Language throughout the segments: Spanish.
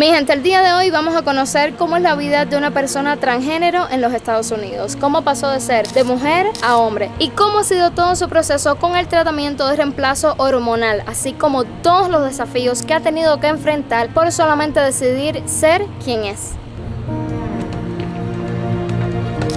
Mi gente, el día de hoy vamos a conocer cómo es la vida de una persona transgénero en los Estados Unidos, cómo pasó de ser de mujer a hombre y cómo ha sido todo su proceso con el tratamiento de reemplazo hormonal, así como todos los desafíos que ha tenido que enfrentar por solamente decidir ser quien es.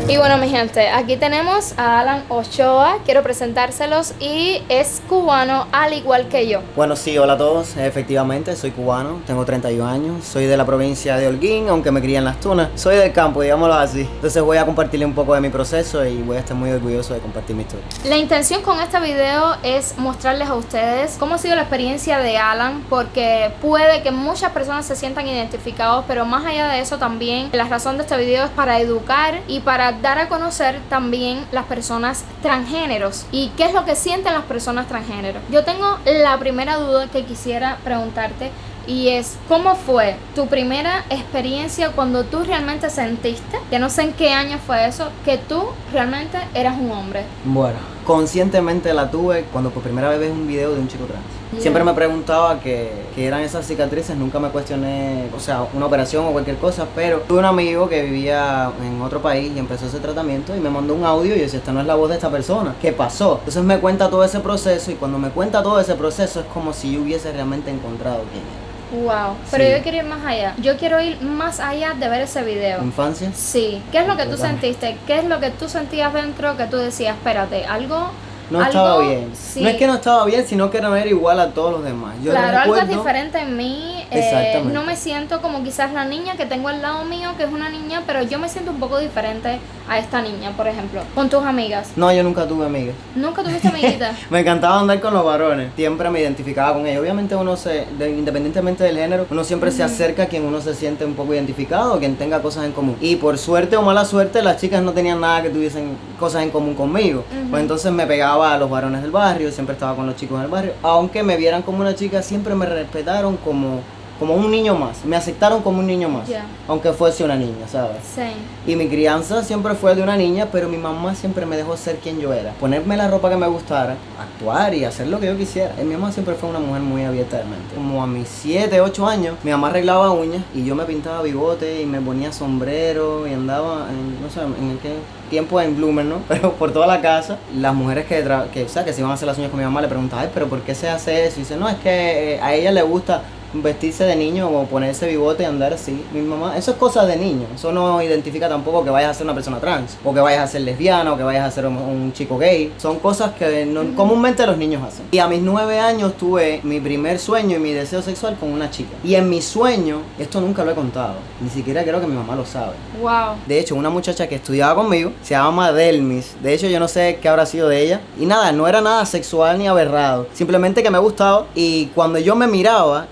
Y bueno, mi gente, aquí tenemos a Alan Ochoa, quiero presentárselos y es cubano al igual que yo. Bueno, sí, hola a todos, efectivamente soy cubano, tengo 31 años, soy de la provincia de Holguín, aunque me crié en Las Tunas, soy del campo, digámoslo así. Entonces voy a compartirle un poco de mi proceso y voy a estar muy orgulloso de compartir mi historia. La intención con este video es mostrarles a ustedes cómo ha sido la experiencia de Alan, porque puede que muchas personas se sientan identificados, pero más allá de eso también, la razón de este video es para educar y para dar a conocer también las personas transgéneros y qué es lo que sienten las personas transgéneros. Yo tengo la primera duda que quisiera preguntarte y es, ¿cómo fue tu primera experiencia cuando tú realmente sentiste, que no sé en qué año fue eso, que tú realmente eras un hombre? Bueno, conscientemente la tuve cuando por primera vez vi un video de un chico trans. Siempre me preguntaba qué eran esas cicatrices, nunca me cuestioné, o sea, una operación o cualquier cosa, pero tuve un amigo que vivía en otro país y empezó ese tratamiento y me mandó un audio y yo decía, esta no es la voz de esta persona, ¿qué pasó? Entonces me cuenta todo ese proceso y cuando me cuenta todo ese proceso es como si yo hubiese realmente encontrado quién era. Wow, pero Sí. yo quiero ir más allá. Yo quiero ir más allá de ver ese video. ¿Infancia? Sí. ¿Qué es lo que tú Totalmente. sentiste? ¿Qué es lo que tú sentías dentro que tú decías, espérate, algo No estaba algo, bien. sí. No es que no estaba bien, sino que no era igual a todos los demás. Yo Claro, algo es recuerdo, diferente en mí. Exactamente. No me siento como quizás la niña que tengo al lado mío, que es una niña, pero yo me siento un poco diferente a esta niña, por ejemplo, con tus amigas. No, yo nunca tuve amigas. ¿Nunca tuviste amiguitas? Me encantaba andar con los varones, siempre me identificaba con ellos. Obviamente independientemente del género, uno siempre se acerca a quien uno se siente un poco identificado, quien tenga cosas en común. Y por suerte o mala suerte, las chicas no tenían nada que tuviesen cosas en común conmigo. Pues entonces me pegaba a los varones del barrio, siempre estaba con los chicos del barrio. Aunque me vieran como una chica, siempre me respetaron como un niño más. Me aceptaron como un niño más, Ya. aunque fuese una niña, ¿sabes? Sí. Y mi crianza siempre fue de una niña, pero mi mamá siempre me dejó ser quien yo era. Ponerme la ropa que me gustara, actuar y hacer lo que yo quisiera. Y mi mamá siempre fue una mujer muy abierta de mente. Como a mis 7, 8 años, mi mamá arreglaba uñas y yo me pintaba bigote y me ponía sombrero y andaba, no sé, en qué tiempo en Bloomer, ¿no? Pero por toda la casa, las mujeres que se iban a hacer las uñas con mi mamá le preguntaban, ay, pero ¿por qué se hace eso? Y dice, no, es que a ella le gusta vestirse de niño o ponerse bigote y andar así. Mi mamá, eso es cosa de niño. Eso no identifica tampoco que vayas a ser una persona trans, o que vayas a ser lesbiana, o que vayas a ser un chico gay. Son cosas que comúnmente los niños hacen. Y a mis 9 años tuve mi primer sueño y mi deseo sexual con una chica. Y en mi sueño, esto nunca lo he contado, ni siquiera creo que mi mamá lo sabe. Wow. De hecho, una muchacha que estudiaba conmigo se llama Delmis. De hecho, yo no sé qué habrá sido de ella. Y nada, no era nada sexual ni aberrado. Simplemente que me gustaba. Y cuando yo me miraba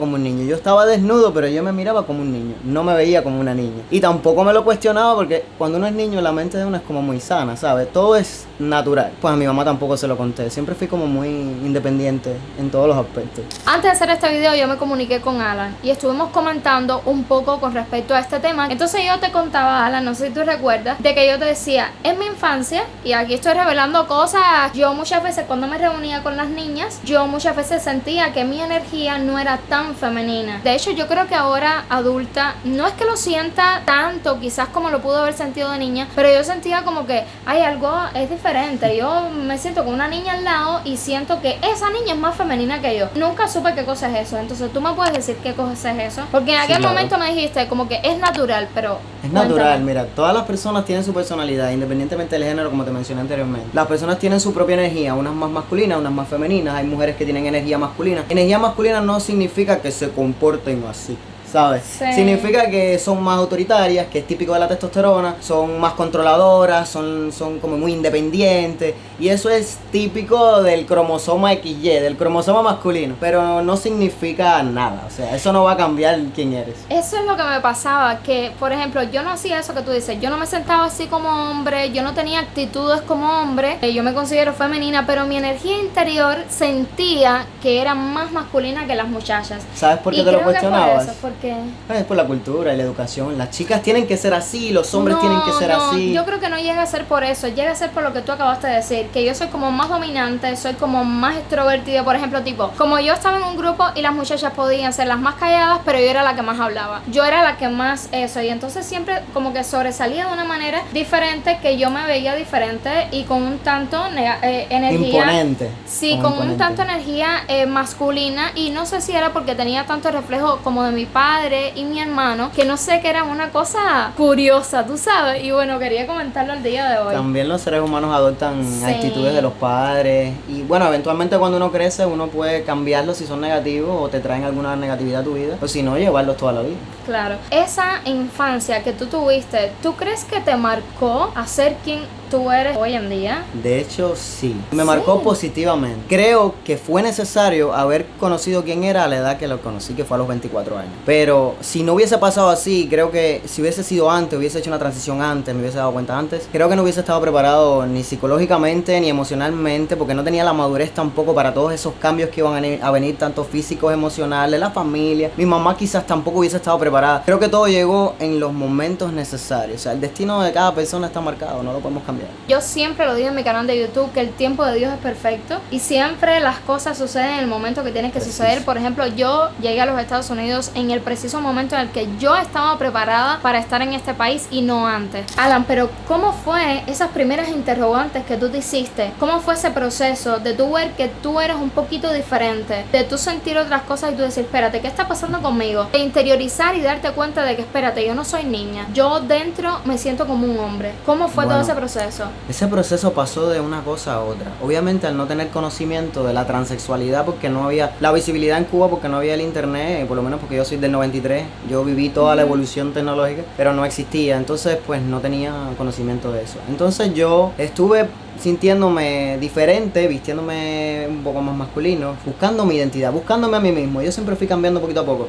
como un niño. Yo estaba desnudo, pero yo me miraba como un niño. No me veía como una niña. Y tampoco me lo cuestionaba porque cuando uno es niño, la mente de uno es como muy sana, ¿sabes? Todo es natural. Pues a mi mamá tampoco se lo conté. Siempre fui como muy independiente en todos los aspectos. Antes de hacer este video yo me comuniqué con Alan y estuvimos comentando un poco con respecto a este tema. Entonces yo te contaba, Alan, no sé si tú recuerdas, de que yo te decía, en mi infancia, y aquí estoy revelando cosas, yo muchas veces cuando me reunía con las niñas, yo muchas veces sentía que mi energía no era tan femenina. De hecho, yo creo que ahora adulta, no es que lo sienta tanto, quizás como lo pudo haber sentido de niña, pero yo sentía como que hay algo, es diferente. Yo me siento con una niña al lado y siento que esa niña es más femenina que yo. Nunca supe qué cosa es eso. Entonces, ¿tú me puedes decir qué cosa es eso? Porque en aquel claro. momento me dijiste como que es natural, pero Es cuéntame. natural, mira, todas las personas tienen su personalidad, independientemente del género, como te mencioné anteriormente. Las personas tienen su propia energía, unas más masculinas, unas más femeninas. Hay mujeres que tienen energía masculina. Energía masculina no significa que se comporten así, ¿sabes? Sí. Significa que son más autoritarias, que es típico de la testosterona, son más controladoras, son como muy independientes. Y eso es típico del cromosoma XY, del cromosoma masculino. Pero no significa nada, o sea, eso no va a cambiar quién eres. Eso es lo que me pasaba, que por ejemplo yo no hacía eso que tú dices, yo no me sentaba así como hombre, yo no tenía actitudes como hombre, yo me considero femenina, pero mi energía interior sentía que era más masculina que las muchachas. ¿Sabes por qué Y te lo creo que fue cuestionabas? eso, ¿por qué? qué? Es por la cultura y la educación. Las chicas tienen que ser así, los hombres tienen que ser así. Yo creo que no llega a ser por eso, llega a ser por lo que tú acabaste de decir, que yo soy como más dominante, soy como más extrovertida, por ejemplo, tipo, como yo estaba en un grupo y las muchachas podían ser las más calladas, pero yo era la que más hablaba. Yo era la que más eso, y entonces siempre como que sobresalía de una manera diferente, que yo me veía diferente y con un tanto energía. Imponente. Sí, con un tanto energía masculina, y no sé si era porque tenía tanto reflejo como de mi padre y mi hermano, que no sé, que era una cosa curiosa, tú sabes, y bueno, quería comentarlo el día de hoy. También los seres humanos adoptan actitudes de los padres y bueno, eventualmente cuando uno crece uno puede cambiarlos si son negativos o te traen alguna negatividad a tu vida, o si no, llevarlos toda la vida. Claro, esa infancia que tú tuviste, ¿tú crees que te marcó a ser quien tú eres hoy en día? De hecho, sí. Me marcó positivamente. Creo que fue necesario haber conocido quién era a la edad que lo conocí, que fue a los 24 años. Pero si no hubiese pasado así, creo que si hubiese sido antes, hubiese hecho una transición antes, me hubiese dado cuenta antes, creo que no hubiese estado preparado ni psicológicamente ni emocionalmente, porque no tenía la madurez tampoco para todos esos cambios que iban a venir, tanto físicos, emocionales, la familia. Mi mamá quizás tampoco hubiese estado preparada. Creo que todo llegó en los momentos necesarios. O sea, el destino de cada persona está marcado, no lo podemos cambiar. Yo siempre lo digo en mi canal de YouTube, que el tiempo de Dios es perfecto y siempre las cosas suceden en el momento que tienen que suceder. Por ejemplo, yo llegué a los Estados Unidos en el preciso momento en el que yo estaba preparada para estar en este país y no antes. Alan, pero ¿cómo fue esas primeras interrogantes que tú te hiciste? ¿Cómo fue ese proceso de tú ver que tú eres un poquito diferente, de tú sentir otras cosas y tú decir, espérate, ¿qué está pasando conmigo? De interiorizar y darte cuenta de que, espérate, yo no soy niña, yo dentro me siento como un hombre. ¿Cómo fue todo ese proceso? Ese proceso pasó de una cosa a otra. Obviamente al no tener conocimiento de la transexualidad, porque no había la visibilidad en Cuba, porque no había el internet, por lo menos porque yo soy del 93, yo viví toda la evolución tecnológica, pero no existía, entonces pues no tenía conocimiento de eso. Entonces yo estuve sintiéndome diferente, vistiéndome un poco más masculino, buscando mi identidad, buscándome a mí mismo. Yo siempre fui cambiando poquito a poco.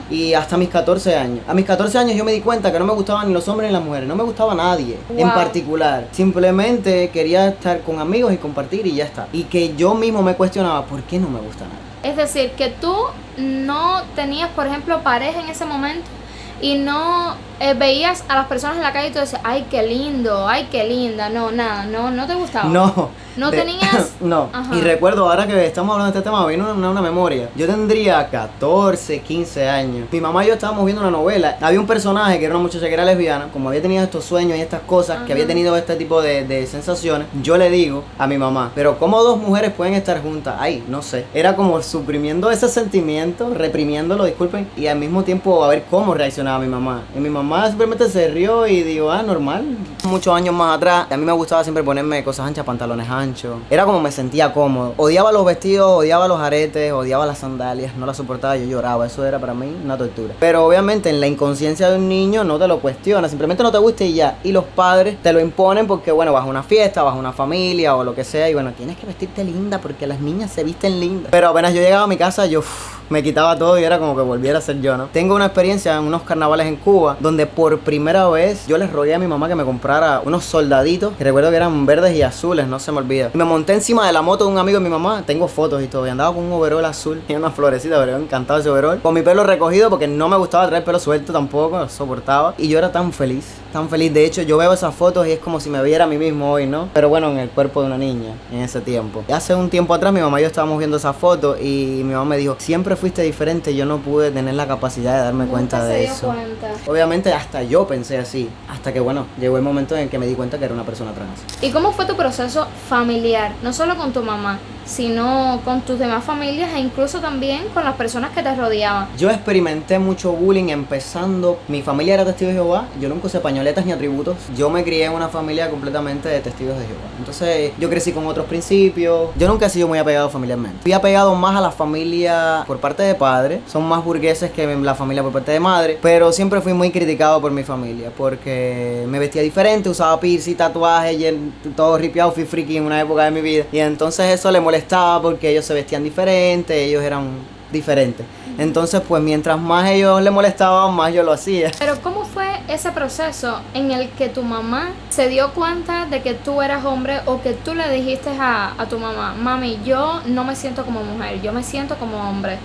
Y hasta mis 14 años. A mis 14 años yo me di cuenta que no me gustaban ni los hombres ni las mujeres. No me gustaba nadie en particular. Simplemente quería estar con amigos y compartir y ya está. Y que yo mismo me cuestionaba, ¿por qué no me gusta nadie? Es decir, que tú no tenías, por ejemplo, pareja en ese momento y no veías a las personas en la calle y tú decías, ay, qué lindo, ay, qué linda. No, nada, no te gustaba. No tenías. No. Ajá. Y recuerdo, ahora que estamos hablando de este tema, me vino una memoria. Yo tendría 14, 15 años. Mi mamá y yo estábamos viendo una novela. Había un personaje que era una muchacha que era lesbiana. Como había tenido estos sueños y estas cosas, que había tenido este tipo de sensaciones, yo le digo a mi mamá, pero ¿cómo dos mujeres pueden estar juntas? Ay, no sé. Era como suprimiendo ese sentimiento, reprimiéndolo, disculpen, y al mismo tiempo a ver cómo reaccionaba mi mamá. Y mi mamá simplemente se rió y dijo, normal. Muchos años más atrás, a mí me gustaba siempre ponerme cosas anchas, pantalones anchos. Era como me sentía cómodo. Odiaba los vestidos, odiaba los aretes, odiaba las sandalias, no las soportaba, yo lloraba. Eso era para mí una tortura. Pero obviamente en la inconsciencia de un niño no te lo cuestiona, simplemente no te gusta y ya. Y los padres te lo imponen porque, bueno, vas a una fiesta, vas a una familia o lo que sea y bueno, tienes que vestirte linda porque las niñas se visten lindas. Pero apenas yo llegaba a mi casa, yo me quitaba todo y era como que volviera a ser yo, ¿no? Tengo una experiencia en unos carnavales en Cuba donde por primera vez yo les rogué a mi mamá que me comprara unos soldaditos que recuerdo que eran verdes y azules, no se me olvida. Me monté encima de la moto de un amigo de mi mamá, tengo fotos y todo, y andaba con un overol azul y una florecita, pero me encantaba ese overol, con mi pelo recogido porque no me gustaba traer pelo suelto tampoco, lo soportaba, y yo era tan feliz. De hecho yo veo esas fotos y es como si me viera a mí mismo hoy, ¿no? Pero bueno, en el cuerpo de una niña en ese tiempo. Hace un tiempo atrás mi mamá y yo estábamos viendo esas fotos y mi mamá me dijo, siempre fuiste diferente, yo no pude tener la capacidad de darme cuenta de eso. Obviamente hasta yo pensé así, hasta que bueno, llegó el momento en que me di cuenta que era una persona trans. ¿Y cómo fue tu proceso familiar? No solo con tu mamá, sino con tus demás familias e incluso también con las personas que te rodeaban. Yo experimenté mucho bullying empezando, mi familia era testigo de Jehová, yo nunca usé pañoletas ni atributos, yo me crié en una familia completamente de testigos de Jehová, entonces yo crecí con otros principios, yo nunca he sido muy apegado familiarmente, fui apegado más a la familia por parte de padre, son más burgueses que la familia por parte de madre, pero siempre fui muy criticado por mi familia, porque me vestía diferente, usaba piercing, tatuajes, y todo ripiado, fui friki en una época de mi vida, y entonces eso le molestaba porque ellos se vestían diferente, ellos eran diferentes. Entonces, pues mientras más ellos le molestaban, más yo lo hacía. Pero ¿cómo fue ese proceso en el que tu mamá se dio cuenta de que tú eras hombre o que tú le dijiste a tu mamá, mami, yo no me siento como mujer, yo me siento como hombre?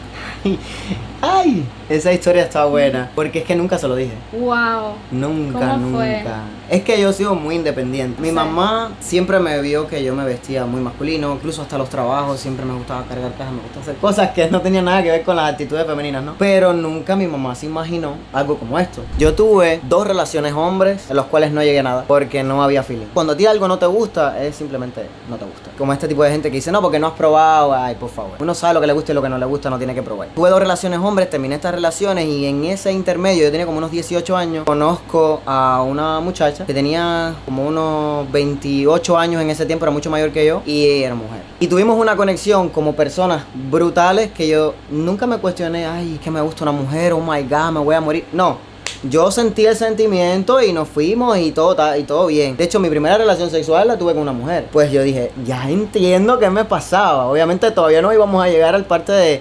Ay, esa historia está buena, porque es que nunca se lo dije. Wow. Nunca, ¿Cómo fue? nunca. Es que yo he sido muy independiente. Mi Sí. mamá siempre me vio que yo me vestía muy masculino, incluso hasta los trabajos siempre me gustaba cargar cajas, me gustaba hacer cosas que no tenían nada que ver con las actitudes femeninas, ¿no? Pero nunca mi mamá se imaginó algo como esto. Yo tuve 2 relaciones hombres en los cuales no llegué a nada, porque no había feeling. Cuando a ti algo no te gusta, es simplemente no te gusta. Como este tipo de gente que dice, no, porque no has probado, ay, por favor. Uno sabe lo que le gusta y lo que no le gusta, no tiene que probar. Tuve 2 relaciones hombres, terminé estas relaciones y en ese intermedio, yo tenía como unos 18 años, conozco a una muchacha que tenía como unos 28 años en ese tiempo, era mucho mayor que yo y ella era mujer. Y tuvimos una conexión como personas brutales que yo nunca me cuestioné, ay, es que me gusta una mujer, oh my God, me voy a morir. No. Yo sentí el sentimiento y nos fuimos y todo bien. De hecho, mi primera relación sexual la tuve con una mujer. Pues yo dije, ya entiendo qué me pasaba. Obviamente todavía no íbamos a llegar al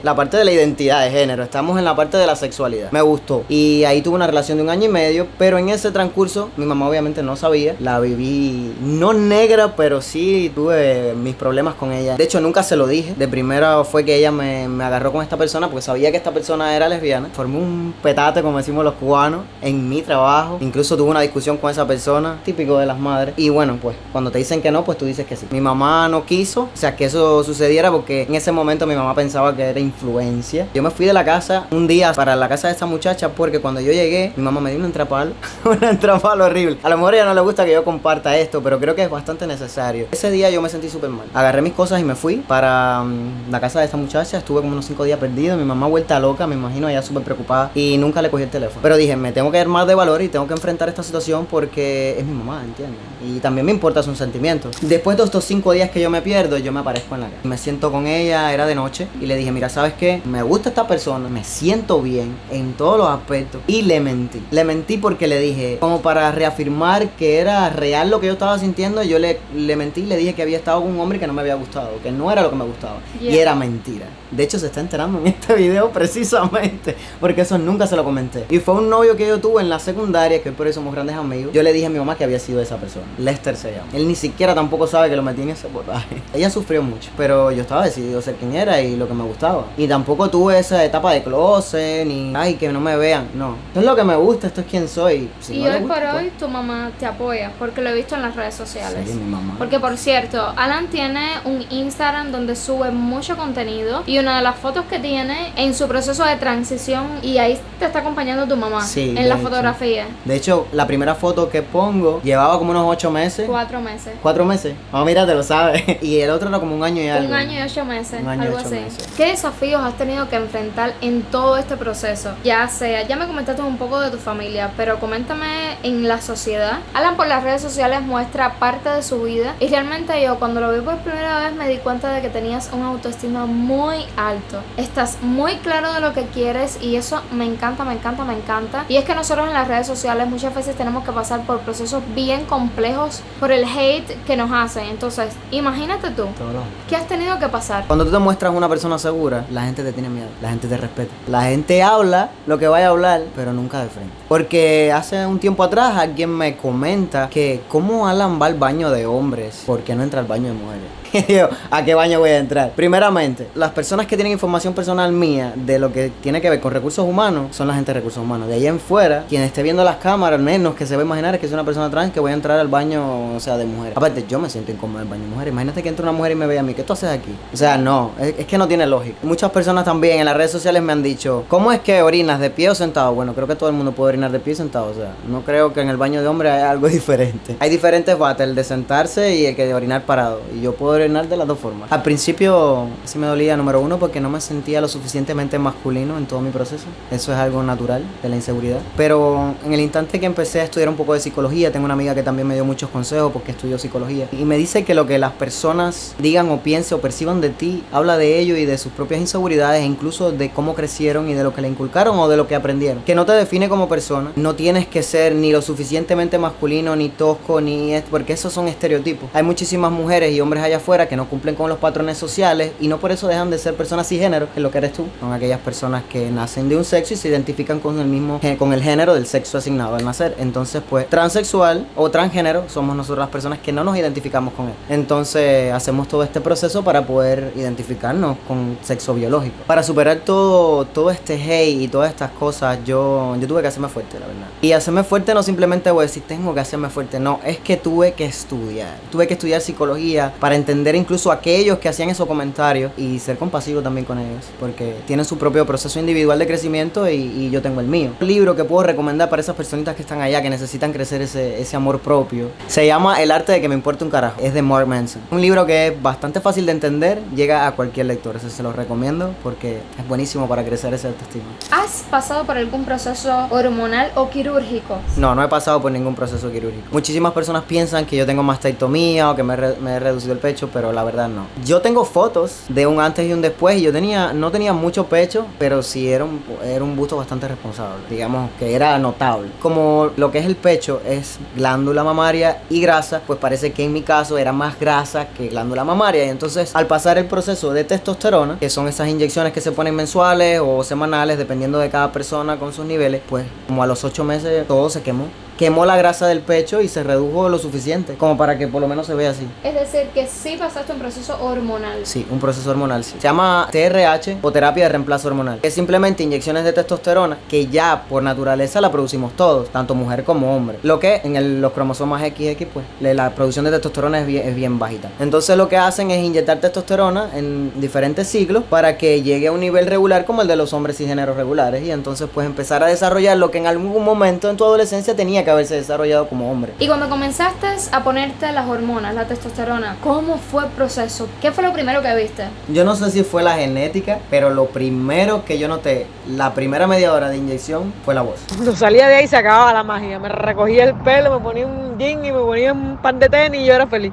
la parte de la identidad de género. Estamos en la parte de la sexualidad. Me gustó. Y ahí tuve una relación de 1 año y medio. Pero en ese transcurso, mi mamá obviamente no sabía. La viví no negra, pero sí tuve mis problemas con ella. De hecho, nunca se lo dije. De primera fue que ella me agarró con esta persona porque sabía que esta persona era lesbiana. Formé un petate, como decimos los cubanos, en mi trabajo. Incluso tuve una discusión con esa persona, típico de las madres. Y bueno, pues cuando te dicen que no, pues tú dices que sí. Mi mamá no quiso, o sea, que eso sucediera porque en ese momento mi mamá pensaba que era influencia. Yo me fui de la casa un día para la casa de esta muchacha porque cuando yo llegué, mi mamá me dio un entrapalo. Un entrapalo horrible. A lo mejor a ella no le gusta que yo comparta esto, pero creo que es bastante necesario. Ese día yo me sentí súper mal. Agarré mis cosas y me fui para la casa de esta muchacha. Estuve como unos 5 días perdido. Mi mamá vuelta loca, me imagino, ella súper preocupada. Y nunca le cogí el teléfono. Pero dije, me tengo que dar más de valor y tengo que enfrentar esta situación porque es mi mamá, ¿entiendes? Y también me importa sus sentimientos. Después de estos 5 días que yo me pierdo, yo me aparezco en la casa. Me siento con ella, era de noche, y le dije, mira, ¿sabes qué? Me gusta esta persona, me siento bien en todos los aspectos. Y le mentí. Le mentí porque le dije, como para reafirmar que era real lo que yo estaba sintiendo, yo le mentí y le dije que había estado con un hombre que no me había gustado, que no era lo que me gustaba. Yeah. Y era mentira. De hecho, se está enterando en este video precisamente porque eso nunca se lo comenté. Y fue un novio que yo tuve en la secundaria, que por eso somos grandes amigos. Yo le dije a mi mamá que había sido esa persona. Lester se llama. Él ni siquiera tampoco sabe que lo metí en ese potaje. Ella sufrió mucho, pero yo estaba decidido a ser quien era y lo que me gustaba. Y tampoco tuve esa etapa de closet, ni ay, que no me vean. No. Esto es lo que me gusta, esto es quien soy. Si Y no le hoy gusta, por pues. hoy tu mamá te apoya, porque lo he visto en las redes sociales. Sí, mi mamá. Porque por cierto, Alan tiene un Instagram donde sube mucho contenido y una de las fotos que tiene en su proceso de transición, y ahí te está acompañando tu mamá, Sí, en la de hecho. fotografía. De hecho, la primera foto que pongo llevaba como unos 8 meses. 4 meses. 4 meses. Oh, mira, te lo sabes. Y el otro era como 1 año y algo. 1 año y 8 meses, Un año y algo 8 así. meses. ¿Qué desafíos has tenido que enfrentar en todo este proceso? Ya sea, ya me comentaste un poco de tu familia, pero coméntame en la sociedad. Alan por las redes sociales muestra parte de su vida y realmente yo cuando lo vi por primera vez me di cuenta de que tenías una autoestima muy alto. Estás muy claro de lo que quieres y eso me encanta, me encanta, me encanta. Y es que nosotros en las redes sociales muchas veces tenemos que pasar por procesos bien complejos por el hate que nos hacen. Entonces, imagínate tú, Todo lo- ¿qué has tenido que pasar? Cuando tú te muestras una persona segura, la gente te tiene miedo, la gente te respeta. La gente habla lo que vaya a hablar, pero nunca de frente. Porque hace un tiempo atrás alguien me comenta que cómo Alan va al baño de hombres, ¿por qué no entra al baño de mujeres? Y yo, ¿a qué baño voy a entrar? Primeramente, las personas que tienen información personal mía de lo que tiene que ver con recursos humanos son la gente de recursos humanos. De ahí en fuera, quien esté viendo las cámaras, menos que se va a imaginar es que es una persona trans que voy a entrar al baño, o sea, de mujeres. Aparte, yo me siento incómodo en el baño de mujeres. Imagínate que entra una mujer y me ve a mí, ¿qué tú haces aquí? O sea, no, es que no tiene lógica. Muchas personas también en las redes sociales me han dicho, ¿cómo es que orinas de pie o sentado? Bueno, creo que todo el mundo puede orinar de pie o sentado, o sea, no creo que en el baño de hombres haya algo diferente. Hay diferentes bates, el de sentarse y el que de orinar parado. Y yo puedo orinar de las dos formas. Al principio sí me dolía, número uno, porque no me sentía lo suficientemente masculino en todo mi proceso. Eso es algo natural de la inseguridad. Pero en el instante que empecé a estudiar un poco de psicología, tengo una amiga que también me dio muchos consejos porque estudió psicología. Y me dice que lo que las personas digan o piensen o perciban de ti, habla de ello y de sus propias inseguridades, e incluso de cómo crecieron y de lo que le inculcaron o de lo que aprendieron. Que no te define como persona. No tienes que ser ni lo suficientemente masculino, ni tosco, ni porque esos son estereotipos. Hay muchísimas mujeres y hombres allá afuera afuera que no cumplen con los patrones sociales y no por eso dejan de ser personas cisgénero, que es lo que eres tú. Son aquellas personas que nacen de un sexo y se identifican con el género del sexo asignado al nacer. Entonces, pues, transexual o transgénero somos nosotros las personas que no nos identificamos con él. Entonces, hacemos todo este proceso para poder identificarnos con sexo biológico. Para superar todo este hate y todas estas cosas, yo tuve que hacerme fuerte, la verdad. Y hacerme fuerte no simplemente voy a decir, tengo que hacerme fuerte, no, es que tuve que estudiar psicología para entender incluso a aquellos que hacían esos comentarios y ser compasivo también con ellos, porque tienen su propio proceso individual de crecimiento y yo tengo el mío. Un libro que puedo recomendar para esas personitas que están allá, que necesitan crecer ese amor propio, se llama El arte de que me importe un carajo, es de Mark Manson. Un libro que es bastante fácil de entender, llega a cualquier lector, eso se lo recomiendo porque es buenísimo para crecer ese autoestima. ¿Has pasado por algún proceso hormonal o quirúrgico? No he pasado por ningún proceso quirúrgico. Muchísimas personas piensan que yo tengo mastectomía o que me he reducido el pecho, pero la verdad no. Yo tengo fotos de un antes y un después y yo no tenía mucho pecho, pero sí era un busto bastante responsable. Digamos que era notable. Como lo que es el pecho es glándula mamaria y grasa, pues parece que en mi caso era más grasa que glándula mamaria. Y entonces al pasar el proceso de testosterona, que son esas inyecciones que se ponen mensuales o semanales, dependiendo de cada persona con sus niveles, pues como a los 8 meses todo se quemó la grasa del pecho y se redujo lo suficiente como para que por lo menos se vea así. Es decir, que sí pasaste un proceso hormonal. Sí, un proceso hormonal, sí. Se llama TRH o terapia de reemplazo hormonal. Es simplemente inyecciones de testosterona que ya por naturaleza la producimos todos, tanto mujer como hombre. Lo que en los cromosomas XX, pues la producción de testosterona es bien bajita. Entonces lo que hacen es inyectar testosterona en diferentes ciclos para que llegue a un nivel regular como el de los hombres cisgéneros regulares y entonces pues empezar a desarrollar lo que en algún momento en tu adolescencia tenía que haberse desarrollado como hombre. Y cuando comenzaste a ponerte las hormonas, la testosterona, ¿cómo fue el proceso? ¿Qué fue lo primero que viste? Yo no sé si fue la genética, pero lo primero que yo noté, la primera media hora de inyección, fue la voz. Cuando salía de ahí se acababa la magia. Me recogía el pelo, me ponía un jean y me ponía un pan de tenis y yo era feliz.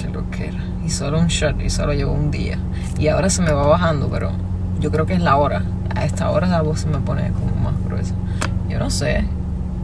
Qué loquera. Y solo un shot y solo llevo un día. Y ahora se me va bajando, pero yo creo que es la hora. A esta hora la voz se me pone como más gruesa. Yo no sé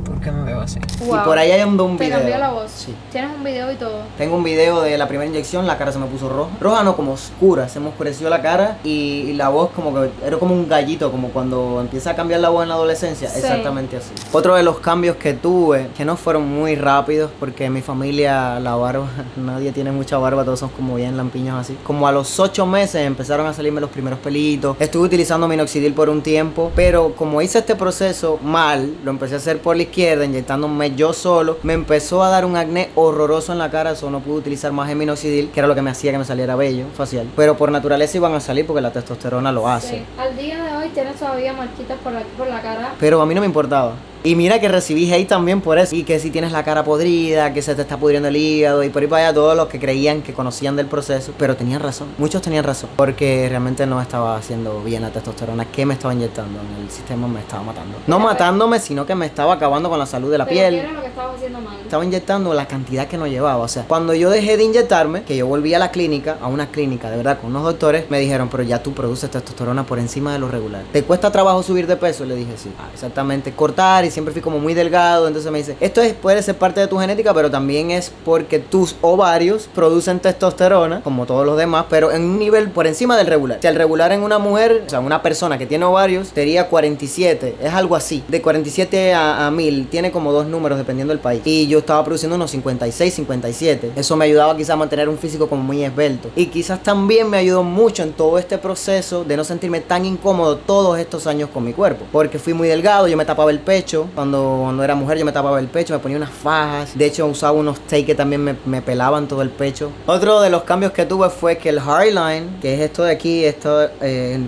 por qué me veo así. Wow. Y por ahí hay un video. ¿Te cambió la voz? Sí. ¿Tienes un video y todo? Tengo un video de la primera inyección, la cara se me puso roja. Roja no, como oscura, se me oscureció la cara y la voz como que era como un gallito, como cuando empieza a cambiar la voz en la adolescencia, sí. Exactamente así. Otro de los cambios que tuve, que no fueron muy rápidos, porque en mi familia la barba, nadie tiene mucha barba, todos son como bien lampiños así. Como a los 8 meses empezaron a salirme los primeros pelitos. Estuve utilizando minoxidil por un tiempo, pero como hice este proceso mal, lo empecé a hacer por la izquierda, inyectándome yo solo, me empezó a dar un acné horroroso en la cara, eso no pude utilizar más el minoxidil, que era lo que me hacía que me saliera vello facial. Pero por naturaleza iban a salir porque la testosterona lo hace. Sí. Al día de hoy tienes todavía marquitas por la cara. Pero a mí no me importaba. Y mira que recibí hate también por eso. Y que si tienes la cara podrida, que se te está pudriendo el hígado. Y por ahí para allá todos los que creían que conocían del proceso. Pero tenían razón. Muchos tenían razón. Porque realmente no estaba haciendo bien la testosterona que me estaba inyectando. En el sistema me estaba matando. No matándome, sino que me estaba acabando con la salud de la piel. ¿Qué era lo que estabas haciendo mal? Estaba inyectando la cantidad que no llevaba. O sea, cuando yo dejé de inyectarme, que yo volví a la clínica, a una clínica de verdad con unos doctores, me dijeron, pero ya tú produces testosterona por encima de lo regular. ¿Te cuesta trabajo subir de peso? Le dije, sí. Exactamente. Cortar, y siempre fui como muy delgado. Entonces me dice, puede ser parte de tu genética, pero también es porque tus ovarios producen testosterona, como todos los demás, pero en un nivel por encima del regular. Si el regular en una mujer, o sea, una persona que tiene ovarios, sería 47. Es algo así. De 47 a 1000. Tiene como 2 números dependiendo del país. Y yo estaba produciendo unos 56, 57. Eso me ayudaba quizás a mantener un físico como muy esbelto. Y quizás también me ayudó mucho en todo este proceso de no sentirme tan incómodo todos estos años con mi cuerpo. Porque fui muy delgado, yo me tapaba el pecho. Cuando era mujer yo me tapaba el pecho, me ponía unas fajas. De hecho usaba unos takes que también me pelaban todo el pecho. Otro de los cambios que tuve fue que el hairline, que es esto de aquí,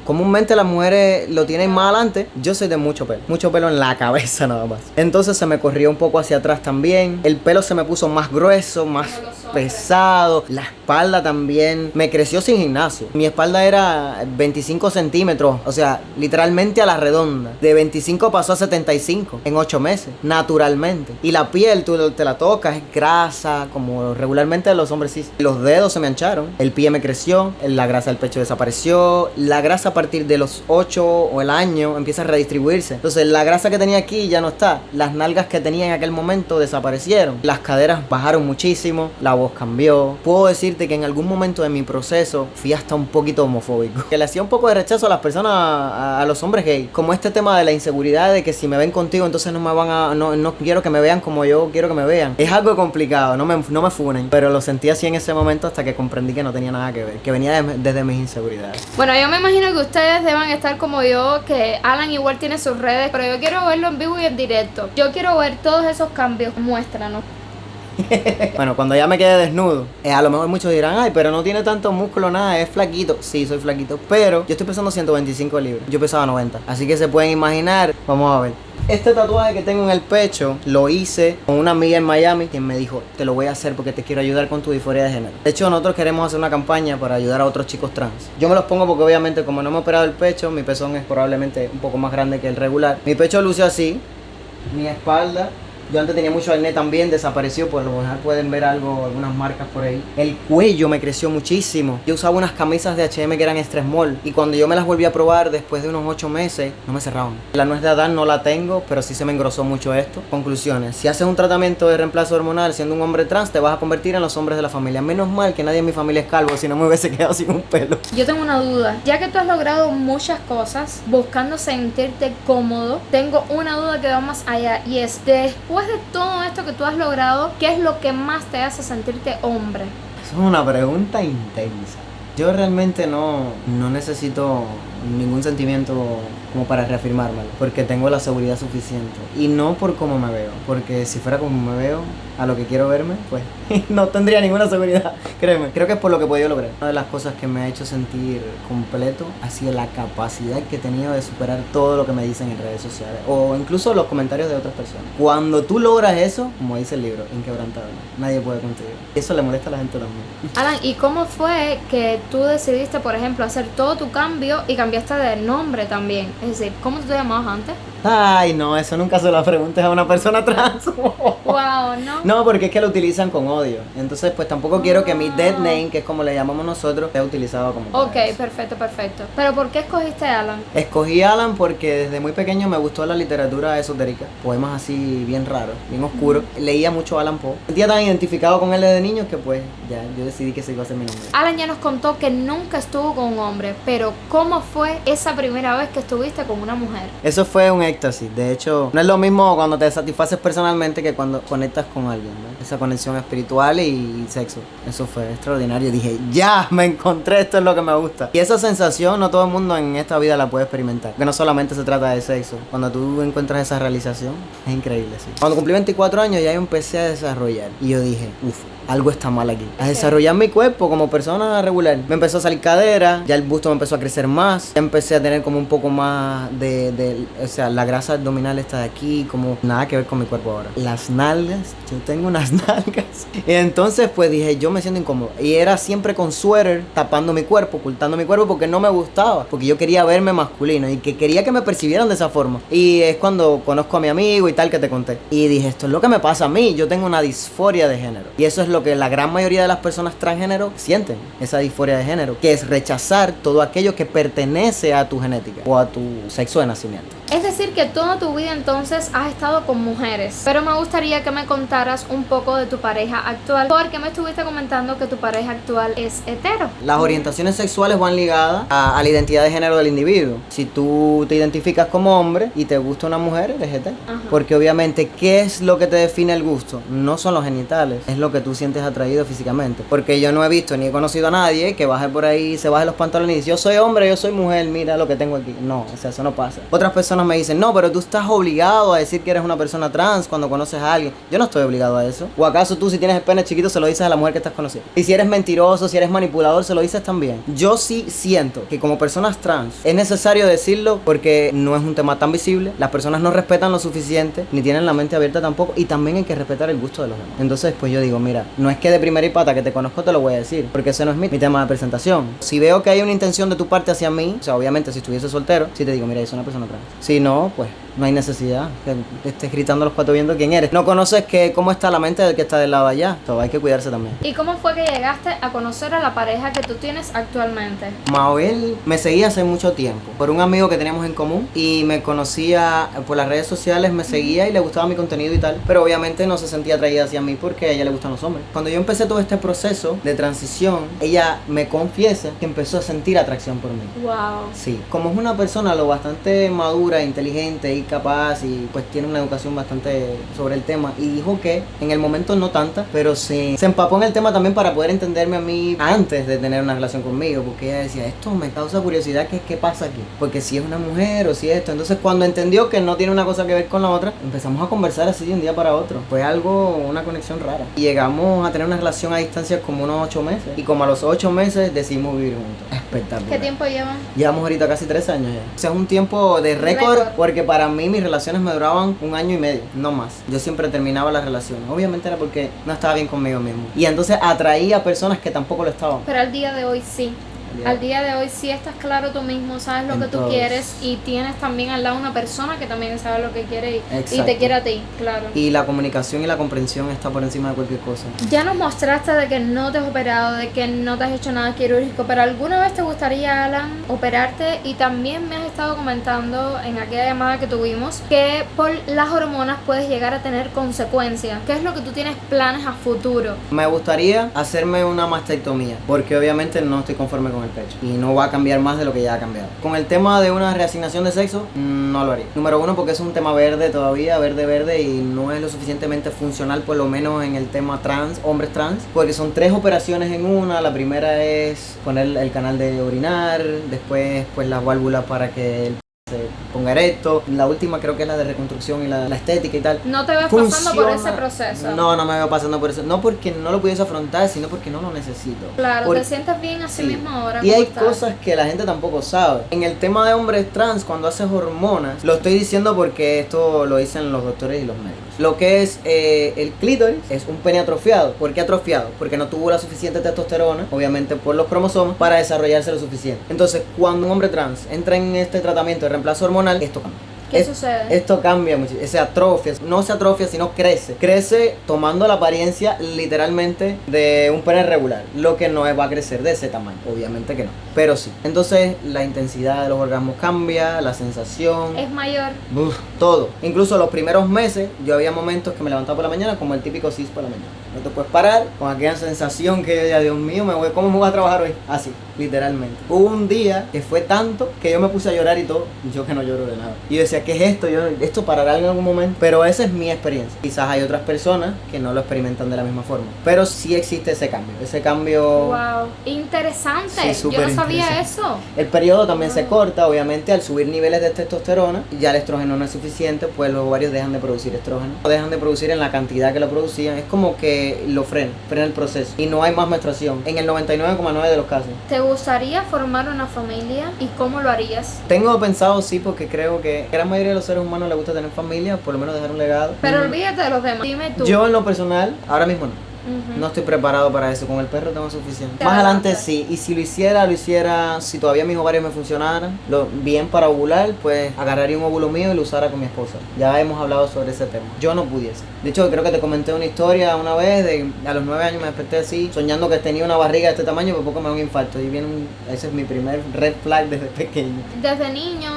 comúnmente las mujeres lo tienen más adelante. Yo soy de mucho pelo en la cabeza nada más. Entonces se me corrió un poco hacia atrás también. El pelo se me puso más grueso, más pesado. La espalda también me creció sin gimnasio. Mi espalda era 25 centímetros, o sea, literalmente a la redonda. De 25 pasó a 75 en 8 meses, naturalmente. Y la piel, tú te la tocas, es grasa, como regularmente los hombres sí. Los dedos se me ancharon, el pie me creció, la grasa del pecho desapareció. La grasa a partir de los 8 o el año empieza a redistribuirse. Entonces la grasa que tenía aquí ya no está. Las nalgas que tenía en aquel momento desaparecieron. Las caderas bajaron muchísimo, la voz cambió. Puedo decirte que en algún momento de mi proceso fui hasta un poquito homofóbico. Que le hacía un poco de rechazo a las personas, a los hombres gay. Como este tema de la inseguridad de que si me ven contigo, entonces no quiero que me vean como yo quiero que me vean. Es algo complicado, no me funen. Pero lo sentí así en ese momento hasta que comprendí que no tenía nada que ver, que venía desde mis inseguridades. Bueno, yo me imagino que ustedes deban estar como yo, que Alan igual tiene sus redes, pero yo quiero verlo en vivo y en directo. Yo quiero ver todos esos cambios. Muéstranos. Bueno, cuando ya me quede desnudo, a lo mejor muchos dirán, ay, pero no tiene tanto músculo, nada, es flaquito. Sí, soy flaquito, pero yo estoy pesando 125 libras. Yo pesaba 90, así que se pueden imaginar. Vamos a ver. Este tatuaje que tengo en el pecho lo hice con una amiga en Miami, quien me dijo, te lo voy a hacer porque te quiero ayudar con tu disforia de género. De hecho, nosotros queremos hacer una campaña para ayudar a otros chicos trans. Yo me los pongo porque obviamente como no me he operado el pecho, mi pezón es probablemente un poco más grande que el regular. Mi pecho luce así, mi espalda. Yo antes tenía mucho acné también, desapareció, por lo mejor pueden ver algo, algunas marcas por ahí. El cuello me creció muchísimo. Yo usaba unas camisas de H&M que eran extra small y cuando yo me las volví a probar después de unos 8 meses, no me cerraban. La nuez de Adán no la tengo, pero sí se me engrosó mucho esto. Conclusiones, si haces un tratamiento de reemplazo hormonal siendo un hombre trans, te vas a convertir en los hombres de la familia. Menos mal que nadie en mi familia es calvo, si no me hubiese quedado sin un pelo. Yo tengo una duda, ya que tú has logrado muchas cosas buscando sentirte cómodo, tengo una duda que va más allá y es, después de todo esto que tú has logrado, ¿qué es lo que más te hace sentirte hombre? Eso es una pregunta intensa. Yo realmente no necesito ningún sentimiento como para reafirmármelo, porque tengo la seguridad suficiente. Y no por cómo me veo, porque si fuera como me veo, a lo que quiero verme, pues no tendría ninguna seguridad, créeme. Creo que es por lo que he podido lograr. Una de las cosas que me ha hecho sentir completo ha sido la capacidad que he tenido de superar todo lo que me dicen en redes sociales, o incluso los comentarios de otras personas. Cuando tú logras eso, como dice el libro, inquebrantable, nadie puede contigo. Eso le molesta a la gente también. Alan, ¿y cómo fue que tú decidiste, por ejemplo, hacer todo tu cambio y cambiaste de nombre también? Es decir, ¿cómo tú te llamabas antes? Ay, no, eso nunca se lo preguntes a una persona trans. Wow, ¿no? No, porque es que lo utilizan con odio. Entonces, pues tampoco quiero que mi dead name, que es como le llamamos nosotros, sea utilizado como para Ok, eso. perfecto. ¿Pero por qué escogiste a Alan? Escogí a Alan porque desde muy pequeño me gustó la literatura esotérica, poemas así bien raros, bien oscuros. Leía mucho Alan Poe. Me sentía tan identificado con él desde niño que pues ya yo decidí que ese iba a ser mi nombre. Alan ya nos contó que nunca estuvo con un hombre, pero ¿cómo fue esa primera vez que estuviste con una mujer? Eso fue un éxtasis. De hecho, no es lo mismo cuando te satisfaces personalmente que cuando conectas con alguien, ¿no? Esa conexión espiritual y sexo. Eso fue extraordinario. Dije, ya, me encontré, esto es lo que me gusta. Y esa sensación no todo el mundo en esta vida la puede experimentar. Porque no solamente se trata de sexo. Cuando tú encuentras esa realización, es increíble, sí. Cuando cumplí 24 años ya yo empecé a desarrollar. Y yo dije, algo está mal aquí. A desarrollar mi cuerpo como persona regular. Me empezó a salir cadera, ya el busto me empezó a crecer más, ya empecé a tener como un poco más o sea, la grasa abdominal está de aquí, como nada que ver con mi cuerpo ahora. Las nalgas, yo tengo unas nalgas. Y entonces pues dije, yo me siento incómodo. Y era siempre con suéter, tapando mi cuerpo, ocultando mi cuerpo porque no me gustaba, porque yo quería verme masculino y que quería que me percibieran de esa forma. Y es cuando conozco a mi amigo y tal que te conté. Y dije, esto es lo que me pasa a mí, yo tengo una disforia de género. Y eso es lo que la gran mayoría de las personas transgénero sienten, esa disforia de género, que es rechazar todo aquello que pertenece a tu genética o a tu sexo de nacimiento. Es decir, que toda tu vida entonces has estado con mujeres, pero me gustaría que me contaras un poco de tu pareja actual, porque me estuviste comentando que tu pareja actual es hetero. Las orientaciones sexuales van ligadas a la identidad de género del individuo. Si tú te identificas como hombre y te gusta una mujer, eres hetero. Ajá. Porque obviamente, ¿qué es lo que te define el gusto? No son los genitales, es lo que tú sientes atraído físicamente. Porque yo no he visto ni he conocido a nadie que baje por ahí, se baje los pantalones y dice, yo soy hombre, yo soy mujer, mira lo que tengo aquí. No, o sea, eso no pasa. Otras personas me dicen, no, pero tú estás obligado a decir que eres una persona trans cuando conoces a alguien. Yo no estoy obligado a eso. ¿O acaso tú, si tienes el pene chiquito, se lo dices a la mujer que estás conociendo? Y si eres mentiroso, si eres manipulador, se lo dices también. Yo sí siento que como personas trans es necesario decirlo porque no es un tema tan visible. Las personas no respetan lo suficiente, ni tienen la mente abierta tampoco, y también hay que respetar el gusto de los demás. Entonces, pues yo digo, mira, no es que de primera y pata que te conozco te lo voy a decir, porque ese no es mi tema de presentación. Si veo que hay una intención de tu parte hacia mí, o sea, obviamente si estuviese soltero, sí te digo, mira, yo soy una persona trans. Si no, pues no hay necesidad que te estés gritando a los cuatro vientos quién eres. No conoces cómo está la mente del que está del lado allá, entonces hay que cuidarse también. ¿Y cómo fue que llegaste a conocer a la pareja que tú tienes actualmente? Mabel me seguía hace mucho tiempo por un amigo que teníamos en común y me conocía por las redes sociales, me seguía y le gustaba mi contenido y tal, pero obviamente no se sentía atraída hacia mí porque a ella le gustan los hombres. Cuando yo empecé todo este proceso de transición, ella me confiesa que empezó a sentir atracción por mí. Wow. Sí, como es una persona lo bastante madura, inteligente y capaz y pues tiene una educación bastante sobre el tema y dijo que en el momento no tanta, pero se empapó en el tema también para poder entenderme a mí antes de tener una relación conmigo, porque ella decía, esto me causa curiosidad, ¿qué pasa aquí? Porque si es una mujer o si esto, entonces cuando entendió que no tiene una cosa que ver con la otra, empezamos a conversar así de un día para otro, fue algo, una conexión rara y llegamos a tener una relación a distancia como unos 8 meses y como a los 8 meses decidimos vivir juntos. Espectacular. ¿Qué tiempo llevan? Llevamos ahorita casi 3 años ya. O sea, es un tiempo de récord porque para mí mis relaciones me duraban 1 año y medio, no más. Yo siempre terminaba las relaciones. Obviamente era porque no estaba bien conmigo mismo. Y entonces atraía a personas que tampoco lo estaban. Pero al día de hoy sí. Al día de hoy sí estás claro tú mismo, sabes lo que tú quieres y tienes también al lado una persona que también sabe lo que quiere y te quiere a ti, claro. Y la comunicación y la comprensión está por encima de cualquier cosa. Ya nos mostraste de que no te has operado, de que no te has hecho nada quirúrgico, pero ¿alguna vez te gustaría, Alan, operarte? Y también me has estado comentando en aquella llamada que tuvimos que por las hormonas puedes llegar a tener consecuencias. ¿Qué es lo que tú tienes planes a futuro? Me gustaría hacerme una mastectomía porque obviamente no estoy conforme con el pecho y no va a cambiar más de lo que ya ha cambiado. Con el tema de una reasignación de sexo, no lo haría. Número 1 porque es un tema verde todavía, verde y no es lo suficientemente funcional, por lo menos en el tema trans, hombres trans, porque son 3 operaciones en una. La primera es poner el canal de orinar, después pues las válvulas para que el se ponga erecto. La última creo que es la de reconstrucción y la estética y tal. ¿No te ves pasando por ese proceso? No me veo pasando por eso. No porque no lo pudiese afrontar, sino porque no lo necesito. Claro, te sientes bien así mismo ahora. Y hay cosas que la gente tampoco sabe. En el tema de hombres trans, cuando haces hormonas, lo estoy diciendo porque esto lo dicen los doctores y los médicos. Lo que es el clítoris es un pene atrofiado. ¿Por qué atrofiado? Porque no tuvo la suficiente testosterona, obviamente por los cromosomas, para desarrollarse lo suficiente. Entonces, cuando un hombre trans entra en este tratamiento de reemplazo hormonal, esto cambia. ¿Qué sucede? Esto cambia mucho, se atrofia, no se atrofia sino crece. Crece tomando la apariencia literalmente de un pene regular, lo que no va a crecer de ese tamaño, obviamente que no, pero sí. Entonces la intensidad de los orgasmos cambia, la sensación es mayor. Todo, incluso los primeros meses yo había momentos que me levantaba por la mañana como el típico cis por la mañana. No te puedes parar con aquella sensación que yo decía, Dios mío, ¿cómo me voy a trabajar hoy? Así, literalmente. Hubo un día que fue tanto que yo me puse a llorar y todo, yo que no lloro de nada. Y yo decía, ¿qué es esto? ¿Esto parará en algún momento? Pero esa es mi experiencia. Quizás hay otras personas que no lo experimentan de la misma forma, pero sí existe ese cambio. Ese cambio... Wow, interesante. Sí, yo no sabía eso. El periodo también se corta, obviamente, al subir niveles de testosterona, ya el estrógeno no es suficiente, pues los ovarios dejan de producir estrógeno. Dejan de producir en la cantidad que lo producían. Es como que lo frena el proceso y no hay más menstruación en el 99,9% de los casos. ¿Te gustaría formar una familia y cómo lo harías? Tengo pensado sí, porque creo que a la gran mayoría de los seres humanos les gusta tener familia, por lo menos dejar un legado. Pero olvídate de los demás, dime tú. Yo en lo personal, ahora mismo no. No estoy preparado para eso, con el perro tengo suficiente. Más adelante sí, y si lo hiciera, si todavía mis ovarios me funcionaran bien para ovular, pues agarraría un óvulo mío y lo usara con mi esposa. Ya hemos hablado sobre ese tema. Yo no pudiese. De hecho, creo que te comenté una historia una vez de a los 9 años me desperté así, soñando que tenía una barriga de este tamaño, por poco me da un infarto. Y ese es mi primer red flag desde pequeño. Desde niño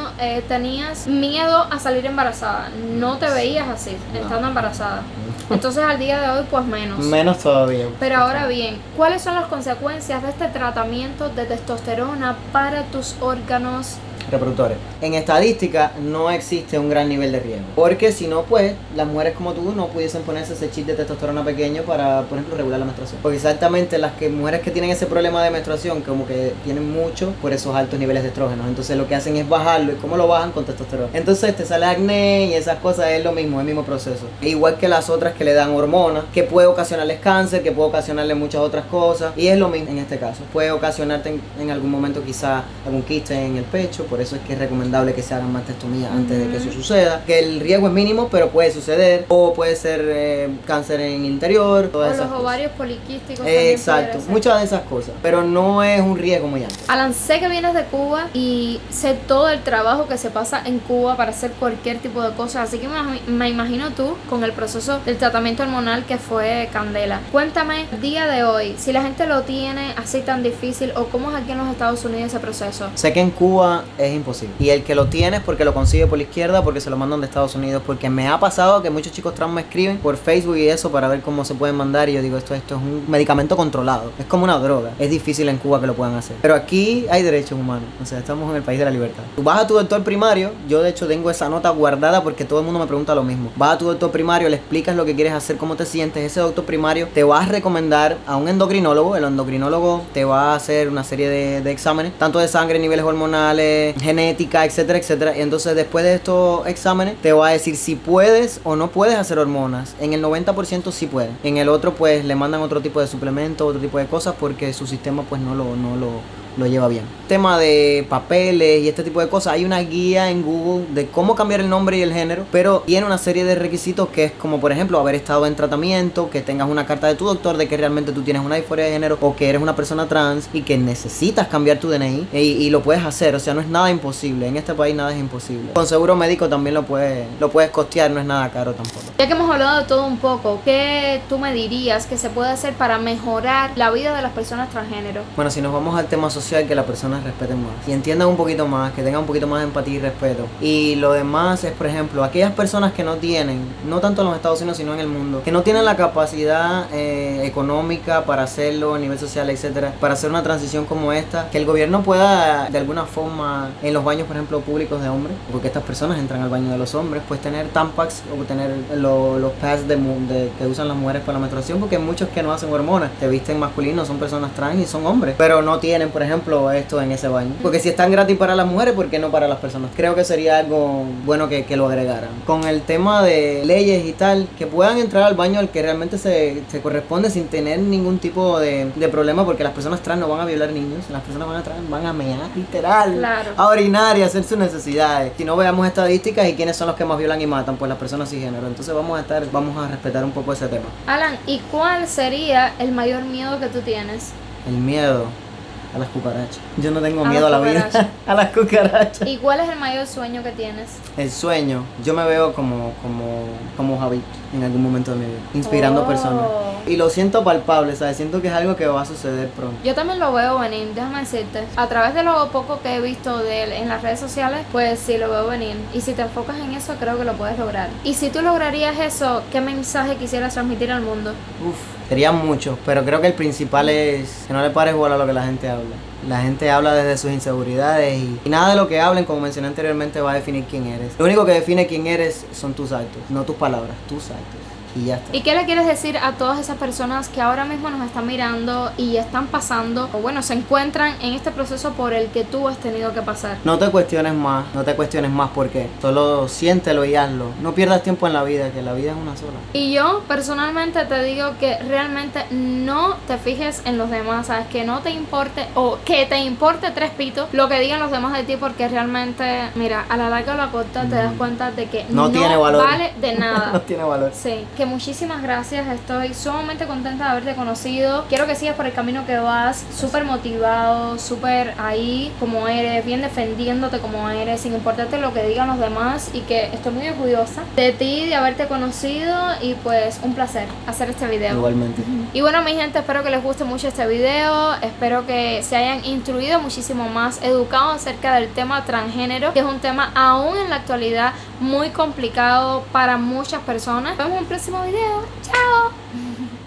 tenías miedo a salir embarazada. No te veías así, estando embarazada. Entonces al día de hoy, pues menos. Menos todavía. Pero ahora bien, ¿cuáles son las consecuencias de este tratamiento de testosterona para tus órganos reproductores? En estadística no existe un gran nivel de riesgo, porque si no, pues las mujeres como tú no pudiesen ponerse ese chip de testosterona pequeño para, por ejemplo, regular la menstruación, porque exactamente mujeres que tienen ese problema de menstruación como que tienen mucho por esos altos niveles de estrógenos, entonces lo que hacen es bajarlo. ¿Y cómo lo bajan? Con testosterona. Entonces te sale acné y esas cosas, es lo mismo, es el mismo proceso, igual que las otras que le dan hormonas, que puede ocasionarles cáncer, que puede ocasionarles muchas otras cosas, y es lo mismo en este caso, puede ocasionarte en algún momento quizá algún quiste en el pecho, por eso es que es recomendable que se hagan mastectomías antes de que eso suceda, que el riesgo es mínimo, pero puede suceder, o puede ser cáncer en el interior, O todas los esas cosas. ovarios poliquísticos también Exacto, pudiera ser. muchas de esas cosas, pero no es un riesgo muy alto. Alan, sé que vienes de Cuba y sé todo el trabajo que se pasa en Cuba para hacer cualquier tipo de cosa, así que me imagino tú con el proceso del tratamiento hormonal que fue candela. Cuéntame, día de hoy, si la gente lo tiene así tan difícil o cómo es aquí en los Estados Unidos ese proceso. Sé que en Cuba es imposible. Y el que lo tiene es porque lo consigue por la izquierda, porque se lo mandan de Estados Unidos. Porque me ha pasado que muchos chicos trans me escriben por Facebook y eso para ver cómo se pueden mandar. Y yo digo, esto es un medicamento controlado. Es como una droga. Es difícil en Cuba que lo puedan hacer. Pero aquí hay derechos humanos. O sea, estamos en el país de la libertad. Tú vas a tu doctor primario. Yo de hecho tengo esa nota guardada porque todo el mundo me pregunta lo mismo. Vas a tu doctor primario, le explicas lo que quieres hacer, cómo te sientes. Ese doctor primario te va a recomendar a un endocrinólogo. El endocrinólogo te va a hacer una serie de exámenes, tanto de sangre, niveles hormonales, genética, etcétera, etcétera. Y entonces después de estos exámenes te va a decir si puedes o no puedes hacer hormonas. En el 90% sí pueden. En el otro pues le mandan otro tipo de suplementos, otro tipo de cosas porque su sistema pues no lo lleva bien. Tema de papeles y este tipo de cosas. Hay una guía en Google de cómo cambiar el nombre y el género, pero tiene una serie de requisitos que es como por ejemplo haber estado en tratamiento, que tengas una carta de tu doctor de que realmente tú tienes una disforia de género o que eres una persona trans y que necesitas cambiar tu DNI y lo puedes hacer. O sea, no es nada imposible. En este país nada es imposible. Con seguro médico también lo puedes costear, no es nada caro tampoco. Ya que hemos hablado de todo un poco, ¿qué tú me dirías que se puede hacer para mejorar la vida de las personas transgénero? Bueno, si nos vamos al tema social, que las personas respeten más y entiendan un poquito más, que tengan un poquito más de empatía y respeto. Y lo demás es, por ejemplo, aquellas personas que no tienen, no tanto en los Estados Unidos sino en el mundo, que no tienen la capacidad económica para hacerlo a nivel social, etcétera, para hacer una transición como esta, que el gobierno pueda de alguna forma en los baños, por ejemplo, públicos de hombres, porque estas personas entran al baño de los hombres, pues tener tampax o tener los pads que usan las mujeres para la menstruación, porque hay muchos que no hacen hormonas, te visten masculinos, son personas trans y son hombres, pero no tienen, por ejemplo, esto en ese baño, porque si es tan gratis para las mujeres, ¿por qué no para las personas? Creo que sería algo bueno que lo agregaran. Con el tema de leyes y tal, que puedan entrar al baño al que realmente se corresponde sin tener ningún tipo de problema, porque las personas trans no van a violar niños, las personas van a mear, literal, Claro. a orinar y a hacer sus necesidades. Si no veamos estadísticas y quiénes son los que más violan y matan, pues las personas cisgénero. Entonces vamos a respetar un poco ese tema. Alan, ¿y cuál sería el mayor miedo que tú tienes? El miedo a las cucarachas. Yo no tengo A miedo a las la vida. cucarachas. A las cucarachas. ¿Y cuál es el mayor sueño que tienes? El sueño, yo me veo como Javi en algún momento de mi vida, inspirando Oh. personas. Y lo siento palpable, ¿sabes? Siento que es algo que va a suceder pronto. Yo también lo veo venir, déjame decirte. A través de lo poco que he visto de él en las redes sociales, pues sí lo veo venir. Y si te enfocas en eso, creo que lo puedes lograr. Y si tú lograrías eso, ¿qué mensaje quisieras transmitir al mundo? Serían muchos, pero creo que el principal es que no le pares bola a lo que la gente habla. La gente habla desde sus inseguridades y nada de lo que hablen, como mencioné anteriormente, va a definir quién eres. Lo único que define quién eres son tus actos, no tus palabras, tus actos. Y ya está. ¿Y qué le quieres decir a todas esas personas que ahora mismo nos están mirando y están pasando, o bueno, se encuentran en este proceso por el que tú has tenido que pasar? No te cuestiones más por qué. Solo siéntelo y hazlo. No pierdas tiempo en la vida, que la vida es una sola. Y yo personalmente te digo que realmente no te fijes en los demás, ¿sabes? Que no te importe o que te importe tres pitos lo que digan los demás de ti, porque realmente, mira, a la larga o a la corta te das cuenta de que No tiene valor. vale de nada. No tiene valor. Sí, que muchísimas gracias, estoy sumamente contenta de haberte conocido. Quiero que sigas por el camino que vas, súper motivado, súper ahí como eres, bien defendiéndote como eres, sin importarte lo que digan los demás, y que estoy muy orgullosa de ti, de haberte conocido, y pues un placer hacer este video. Igualmente. Y bueno, mi gente, espero que les guste mucho este video, espero que se hayan instruido muchísimo más, educado acerca del tema transgénero, que es un tema aún en la actualidad muy complicado para muchas personas. Nos vemos en un próximo video. ¡Chao!